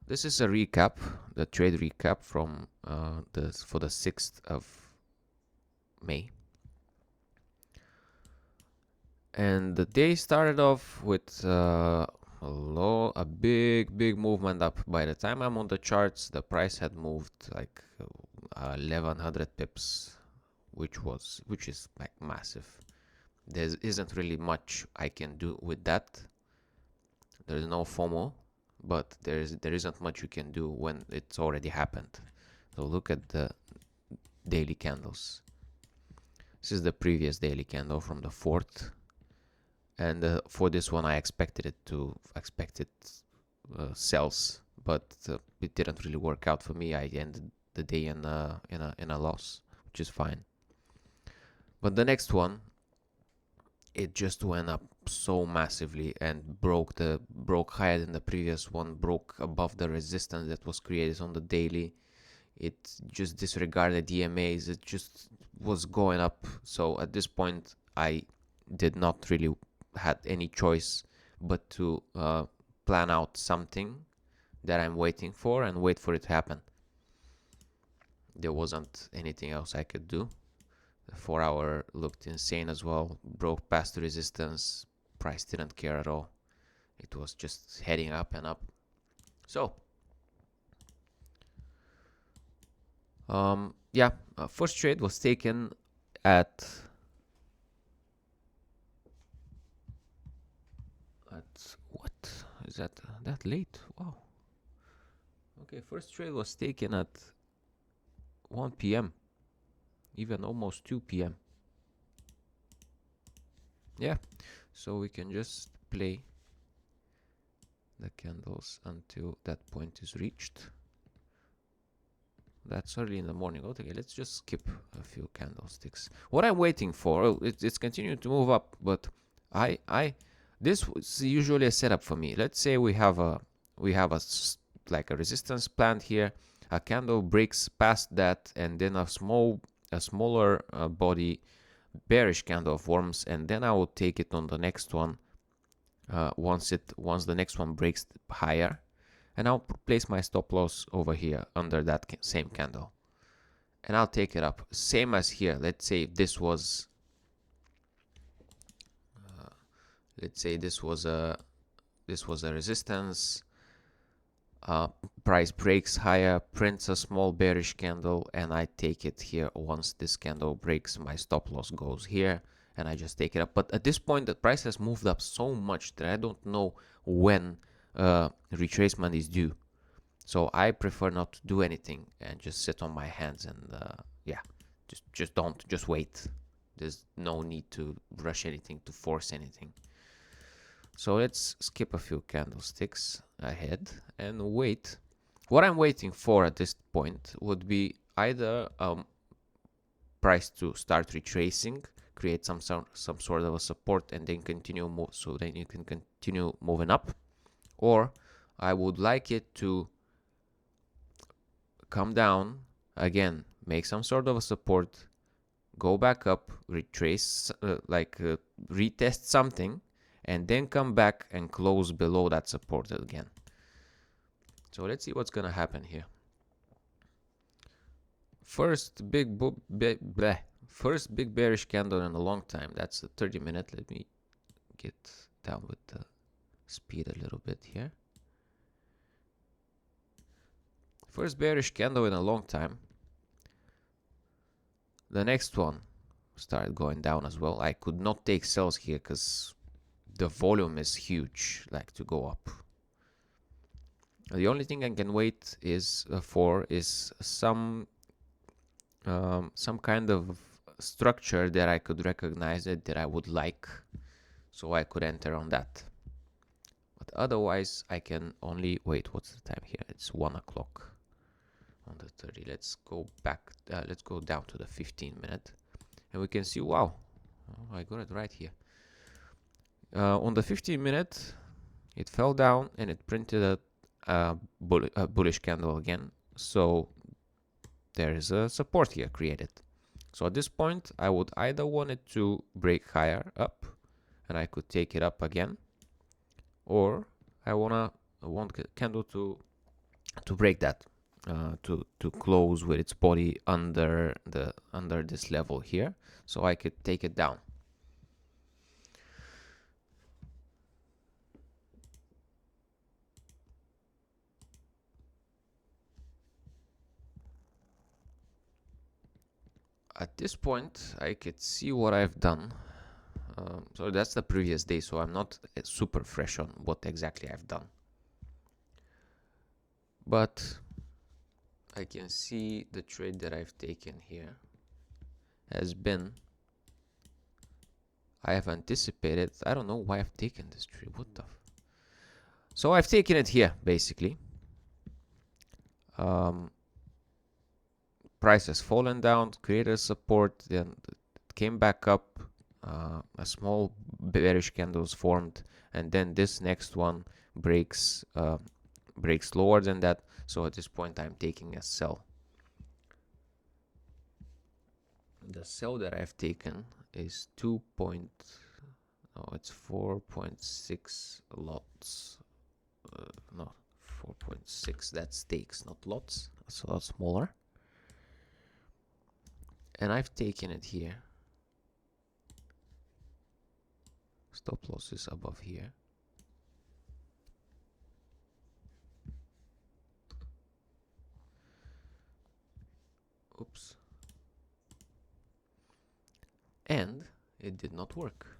This is a recap, the trade recap from for the 6th of May. And the day started off with a big movement up. By the time I'm on the charts, the price had moved like 1100 pips, which is like massive. There isn't really much I can do with that. There's no FOMO, but there isn't much you can do when it's already happened. So look at the daily candles. This is the previous daily candle from the 4th. And for this one, I expected sells, but it didn't really work out for me. I ended the day in a loss, which is fine. But the next one, it just went up so massively and broke higher than the previous one, broke above the resistance that was created on the daily. It just disregarded EMAs. It just was going up. So at this point, I did not really had any choice but to plan out something that I'm waiting for and wait for it to happen. There wasn't anything else I could do. The 4-hour looked insane as well, broke past the resistance. Price didn't care at all. It was just heading up and up. So yeah, first trade was taken at what is that late? Wow. Okay, first trade was taken at 1 p.m. even almost 2 p.m. Yeah, so we can just play the candles until that point is reached. That's early in the morning. Okay, let's just skip a few candlesticks. What I'm waiting for, it's continuing to move up, but this was usually a setup for me. Let's say we have a like a resistance plant here. A candle breaks past that, and then a smaller body bearish candle forms, and then I will take it on the next one. Once the next one breaks higher, and I'll place my stop loss over here under that same candle, and I'll take it up. Same as here. Let's say if this was a resistance. Price breaks higher, prints a small bearish candle, and I take it here. Once this candle breaks, my stop loss goes here, and I just take it up. But at this point, the price has moved up so much that I don't know when retracement is due. So I prefer not to do anything and just sit on my hands and yeah, just wait. There's no need to rush anything, to force anything. So let's skip a few candlesticks ahead and wait. What I'm waiting for at this point would be either price to start retracing, create some sort of a support, and then continue move. So then you can continue moving up, or I would like it to come down again, make some sort of a support, go back up, retrace, retest something, and then come back and close below that support again. So let's see what's gonna happen here. First big bearish candle in a long time. That's a 30-minute. Let me get down with the speed a little bit here. First bearish candle in a long time. The next one started going down as well. I could not take sells here because the volume is huge, like to go up. The only thing I can wait for is some kind of structure that I could recognize that I would like, so I could enter on that. But otherwise, I can only wait. What's the time here? It's 1 o'clock on the 30. Let's go back. Let's go down to the 15-minute, and we can see. Wow, I got it right here. On the 15-minute, it fell down and it printed a bullish candle again. So there is a support here created. So at this point, I would either want it to break higher up, and I could take it up again, or I want candle to to break that, to close with its body under this level here, so I could take it down. At this point, I could see what I've done. So that's the previous day, so I'm not super fresh on what exactly I've done. But I can see the trade that I've taken here has been, I have anticipated, I don't know why I've taken this trade, what the so I've taken it here, basically. Price has fallen down, created support, then it came back up, a small bearish candles formed, and then this next one breaks lower than that. So at this point I'm taking a sell. The sell that I've taken is 4.6 lots. No, 4.6, that's stakes, not lots. It's a lot smaller. And I've taken it here. Stop loss is above here. Oops. And it did not work.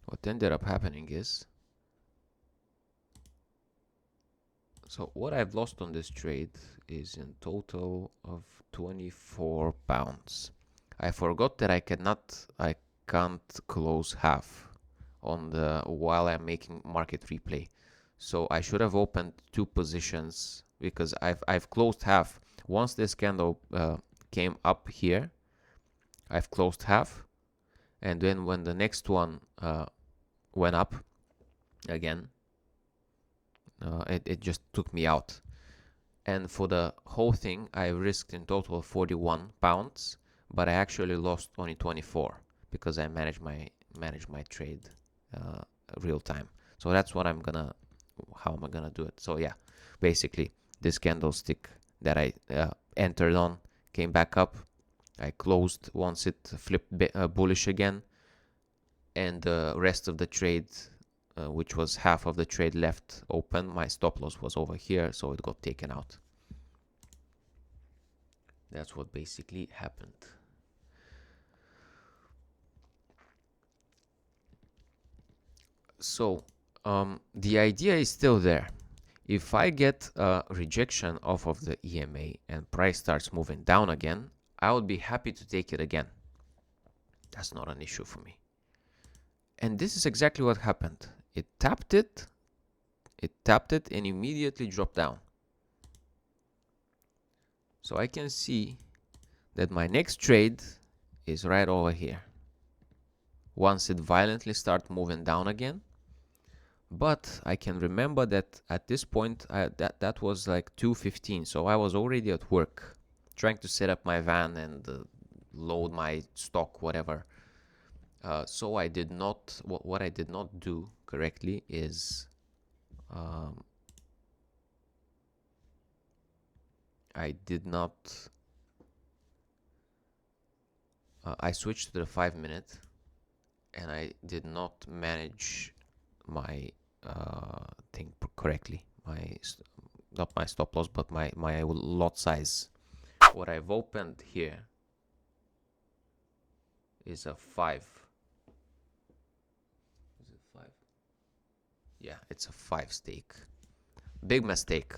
What ended up happening is, so what I've lost on this trade is in total of 24 pounds. I forgot that I can't close half on the while I'm making market replay. So I should have opened 2 positions because I've closed half. Once this candle came up here, I've closed half, and then when the next one went up again, it just took me out. And for the whole thing, I risked in total 41 pounds, but I actually lost only 24 because I managed my trade real time. So that's what how am I gonna do it? So yeah, basically this candlestick that I entered on came back up. I closed once it flipped bullish again, and the rest of the trade, which was half of the trade left open, my stop loss was over here, so it got taken out. That's what basically happened. So the idea is still there. If I get a rejection off of the EMA and price starts moving down again, I would be happy to take it again. That's not an issue for me. And this is exactly what happened. It tapped it and immediately dropped down. So I can see that my next trade is right over here. Once it violently starts moving down again. But I can remember that at this point, that was like 2:15, so I was already at work trying to set up my van and load my stock, whatever. So I did not, what I did not do correctly is I did not, I switched to the 5-minute and I did not manage my thing correctly. Not my stop loss, but my lot size. What I've opened here is a 5. Is it 5? Yeah, it's a 5 stake. Big mistake.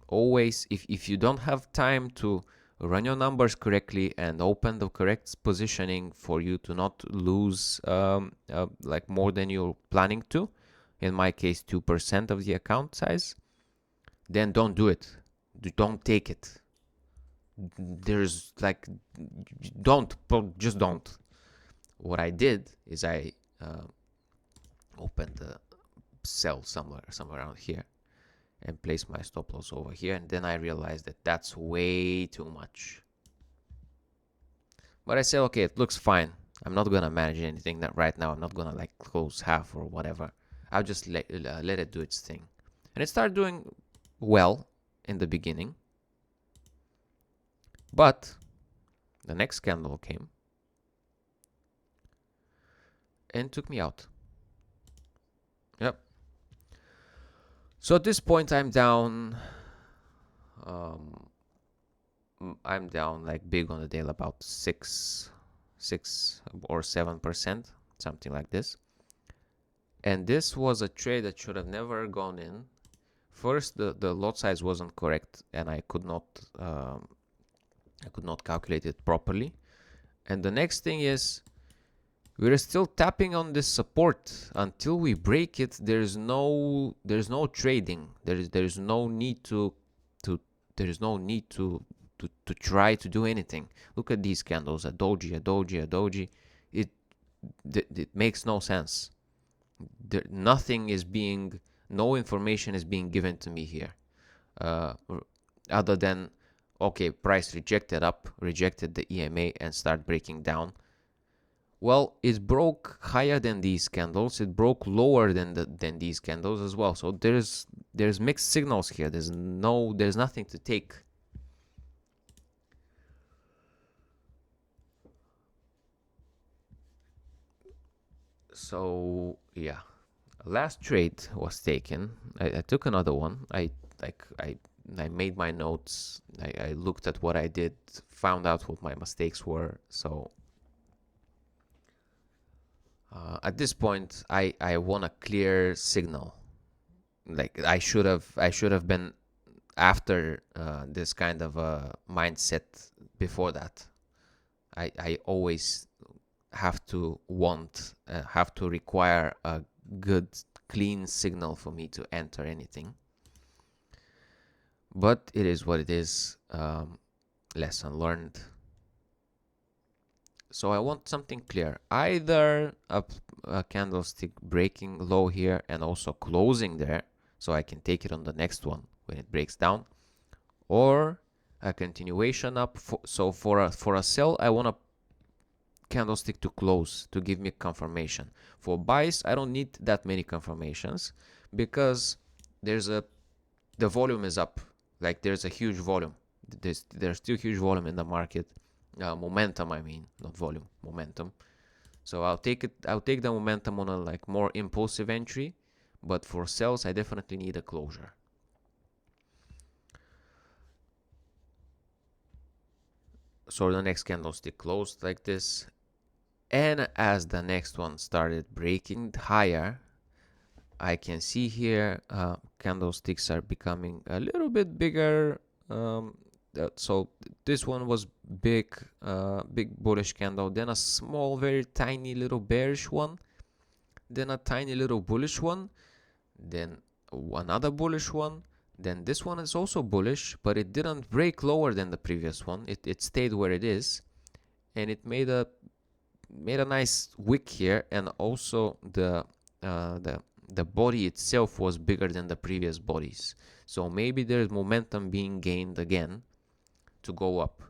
Always, if you don't have time to run your numbers correctly and open the correct positioning for you to not lose like more than you're planning to, in my case 2% of the account size, then don't do it. Don't take it. There's like, just don't. What I did is I opened the sell somewhere around here and placed my stop loss over here, and then I realized that that's way too much. But I said, okay, it looks fine. I'm not gonna manage anything that right now. I'm not gonna like close half or whatever. I'll just let it do its thing. And it started doing well in the beginning. But the next candle came and took me out. Yep. So at this point, I'm down. I'm down like big on the daily, about 6 or 7%, something like this. And this was a trade that should have never gone in. First, the lot size wasn't correct, and I could not calculate it properly. And the next thing is, we're still tapping on this support until we break it. There's no trading. There's no need to try to do anything. Look at these candles, a doji, a doji, a doji. It makes no sense. No information is being given to me here, other than, okay, price rejected the EMA and start breaking down. Well, it broke higher than these candles. It broke lower than these candles as well. So there's mixed signals here. There's nothing to take. So yeah, last trade was taken. I took another one. I made my notes. I looked at what I did, found out what my mistakes were. So at this point, I want a clear signal. Like I should have been after this kind of a mindset before that. I always have to require a good clean signal for me to enter anything. But it is what it is. Lesson learned. So I want something clear. Either a candlestick breaking low here and also closing there, so I can take it on the next one when it breaks down, or a continuation up. So for a sell, I want a candlestick to close to give me confirmation. For buys, I don't need that many confirmations because the volume is up. Like there's a huge volume. There's still huge volume in the market. Momentum, I mean, not volume, momentum. So I'll take the momentum on a like more impulsive entry, but for sells, I definitely need a closure. So the next candlestick closed like this, and as the next one started breaking higher, I can see here candlesticks are becoming a little bit bigger. So this one was big bullish candle, then a small, very tiny little bearish one, then a tiny little bullish one, then another bullish one, then this one is also bullish, but it didn't break lower than the previous one. It stayed where it is, and it made a nice wick here, and also the body itself was bigger than the previous bodies. So maybe there's momentum being gained again to go up.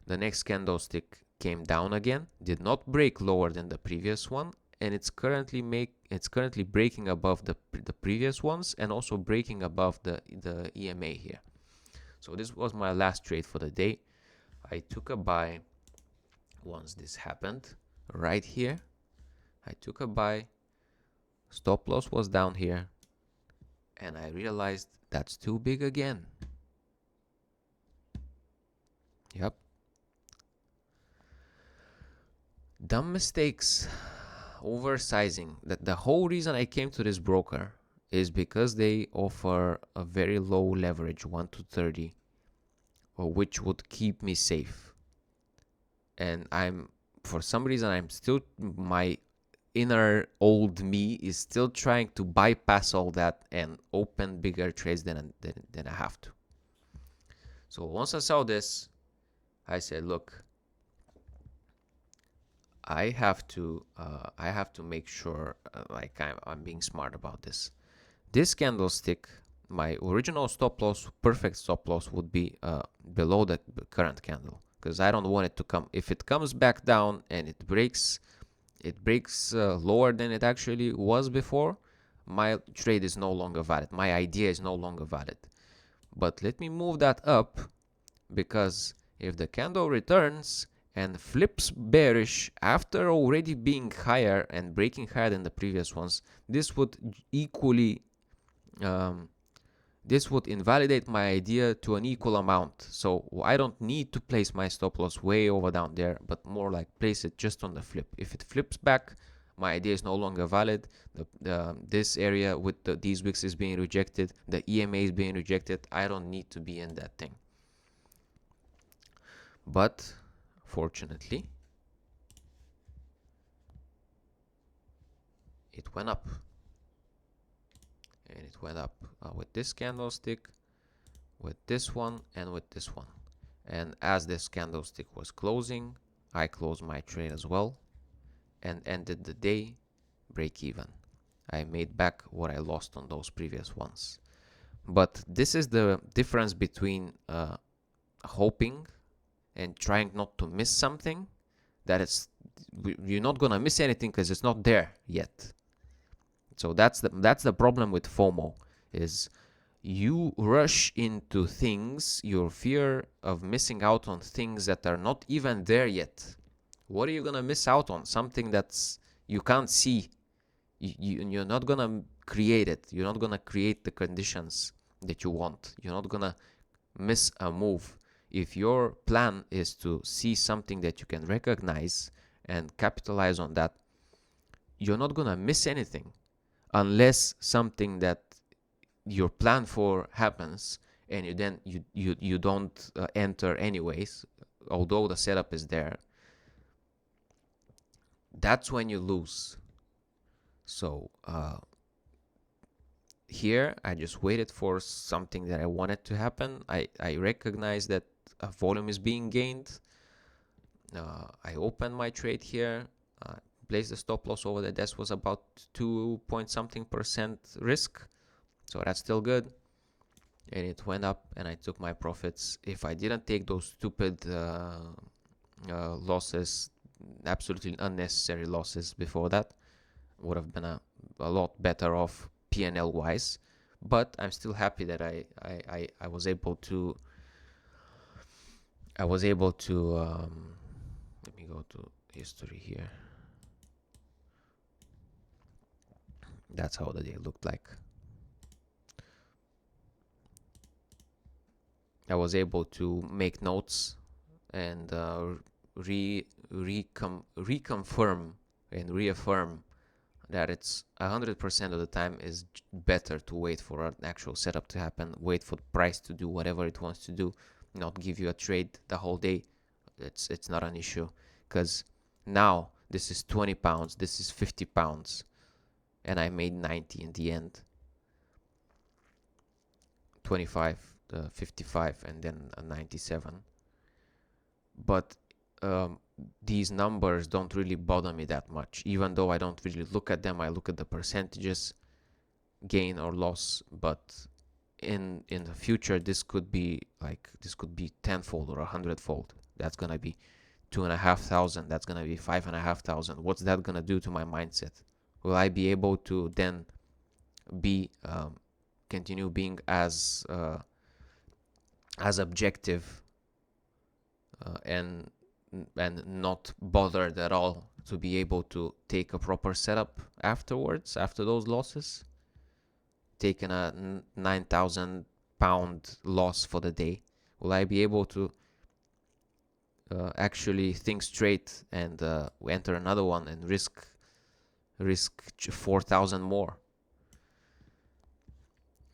The next candlestick came down again, did not break lower than the previous one, and it's currently breaking above the previous ones and also breaking above the EMA here. So this was my last trade for the day. I took a buy once this happened right here. I took a buy. Stop loss was down here, and I realized that's too big again. Yep. Dumb mistakes. Oversizing. The whole reason I came to this broker is because they offer a very low leverage, 1 to 30, which would keep me safe. And for some reason, my inner old me is still trying to bypass all that and open bigger trades than I have to. So once I saw this, I said, look, I have to make sure like I'm being smart about this. This candlestick, my original stop loss, perfect stop loss would be below the current candle. because I don't want it to come. If it comes back down and it breaks lower than it actually was before, my trade is no longer valid. My idea is no longer valid. But let me move that up, because if the candle returns and flips bearish after already being higher and breaking higher than the previous ones, this would equally this would invalidate my idea to an equal amount. So I don't need to place my stop loss way over down there, but more like place it just on the flip. If it flips back, my idea is no longer valid. This area with these wicks is being rejected, the EMA is being rejected. I don't need to be in that thing. But fortunately, it went up. And it went up with this candlestick, with this one, and with this one. And as this candlestick was closing, I closed my trade as well and ended the day break even. I made back what I lost on those previous ones. But this is the difference between hoping and trying not to miss something. That you're not gonna miss anything because it's not there yet. So that's the problem with FOMO, is you rush into things, your fear of missing out on things that are not even there yet. What are you gonna miss out on? Something that's you can't see. You're not gonna create it. You're not gonna create the conditions that you want. You're not gonna miss a move. If your plan is to see something that you can recognize and capitalize on that, you're not gonna miss anything, unless something that your plan for happens and you don't enter anyways, although the setup is there. That's when you lose. So here I just waited for something that I wanted to happen. I recognize that a volume is being gained. I opened my trade here, placed the stop loss over the desk, was about 2.something% risk, so that's still good. And it went up and I took my profits. If I didn't take those stupid losses, absolutely unnecessary losses before that, would have been a lot better off P&L wise. But I'm still happy that I was able to let me go to history here. That's how the day looked like. I was able to make notes and reconfirm and reaffirm that it's 100% of the time is better to wait for an actual setup to happen, wait for the price to do whatever it wants to do, not give you a trade the whole day. It's not an issue, because now this is 20 pounds, this is 50 pounds, and I made 90 in the end. 25, 55, and then a 97. But these numbers don't really bother me that much, even though I don't really look at them. I look at the percentages, gain or loss. But in the future, this could be tenfold or 100-fold. That's gonna be 2,500. That's gonna be 5,500. What's that gonna do to my mindset? Will I be able to then continue being as objective and not bothered at all to be able to take a proper setup afterwards, after those losses? Taking a 9,000 pound loss for the day, will I be able to actually think straight and enter another one and risk 4,000 more?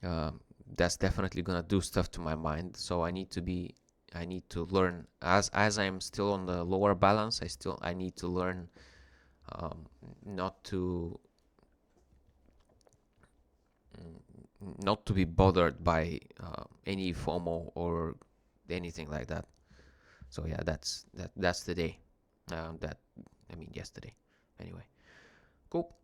That's definitely gonna do stuff to my mind. So I need to learn, as I'm still on the lower balance. I need to learn not to be bothered by any FOMO or anything like that. So yeah, that's the day. Yesterday. Anyway, cool.